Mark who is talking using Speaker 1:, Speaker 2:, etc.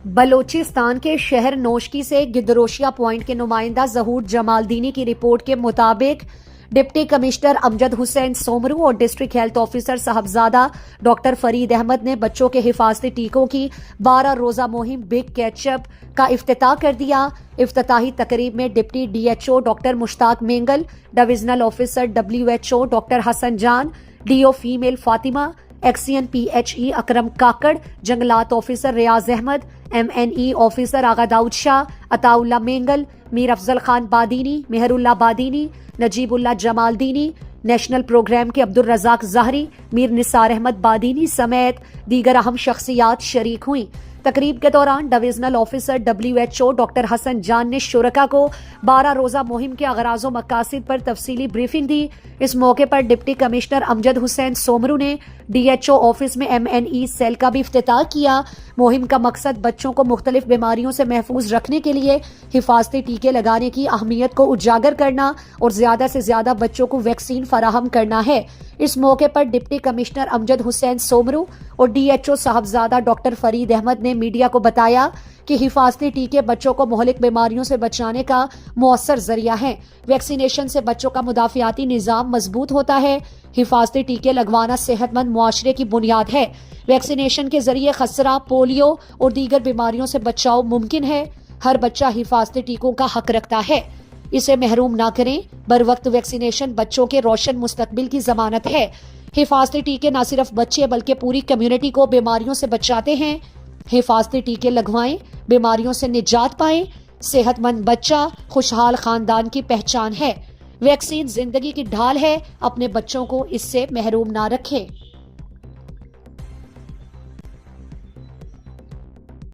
Speaker 1: بلوچستان کے شہر نوشکی سے گدروشیا پوائنٹ کے نمائندہ ظہور جمال دینی کی رپورٹ کے مطابق ڈپٹی کمشنر امجد حسین سومرو اور ڈسٹرکٹ ہیلتھ آفیسر صاحبزادہ ڈاکٹر فرید احمد نے بچوں کے حفاظتی ٹیکوں کی 12 روزہ مہم بگ کیچ اپ کا افتتاح کر دیا۔ افتتاحی تقریب میں deputy D H O doctor Mushtaq Mengal, divisional officer WHO doctor Hassan Jan, DO female Fatima, XEN PHE Akram Kakar, جنگلات officer Riaz Ahmed, MNE officer Agha Daud Shah, Ata Allah Mengal, میر افضل خان بادینی، مہر اللہ بادینی، نجیب اللہ جمال دینی، نیشنل پروگرام کے عبدالرزاق ظاہری، میر نثار احمد بادینی سمیت دیگر اہم شخصیات شریک ہوئیں۔ تقریب کے دوران divisional officer WHO doctor Hassan جان نے شرکاء کو 12 روزہ مہم کے اغراض و مقاصد پر تفصیلی بریفنگ دی۔ اس موقع پر ڈپٹی کمشنر امجد حسین سومرو نے DHO آفس میں MNE سیل کا بھی افتتاح کیا۔ مہم کا مقصد بچوں کو مختلف بیماریوں سے محفوظ رکھنے کے لیے حفاظتی ٹیکے لگانے کی اہمیت کو اجاگر کرنا اور زیادہ سے زیادہ بچوں کو ویکسین فراہم کرنا ہے۔ اس موقع پر ڈپٹی کمشنر امجد حسین سومرو اور DHO صاحبزادہ ڈاکٹر فرید احمد نے میڈیا کو بتایا کہ حفاظتی ٹیکے بچوں کو مہلک بیماریوں سے بچانے کا مؤثر ذریعہ ہیں۔ ویکسینیشن سے بچوں کا مدافعاتی نظام مضبوط ہوتا ہے۔ حفاظتی ٹیکے لگوانا صحت مند معاشرے کی بنیاد ہے۔ ویکسینیشن کے ذریعے خسرہ، پولیو اور دیگر بیماریوں سے بچاؤ ممکن ہے۔ ہر بچہ حفاظتی ٹیکوں کا حق رکھتا ہے، اسے محروم نہ کریں۔ بروقت ویکسینیشن بچوں کے روشن مستقبل کی ضمانت ہے۔ حفاظتی ٹیکے نہ صرف بچے بلکہ پوری کمیونٹی کو بیماریوں سے بچاتے ہیں۔ حفاظتی ٹیکے لگوائیں، بیماریوں سے نجات پائیں۔ صحت مند بچہ خوشحال خاندان کی پہچان ہے۔ ویکسین زندگی کی ڈھال ہے، اپنے بچوں کو اس سے محروم نہ رکھیں۔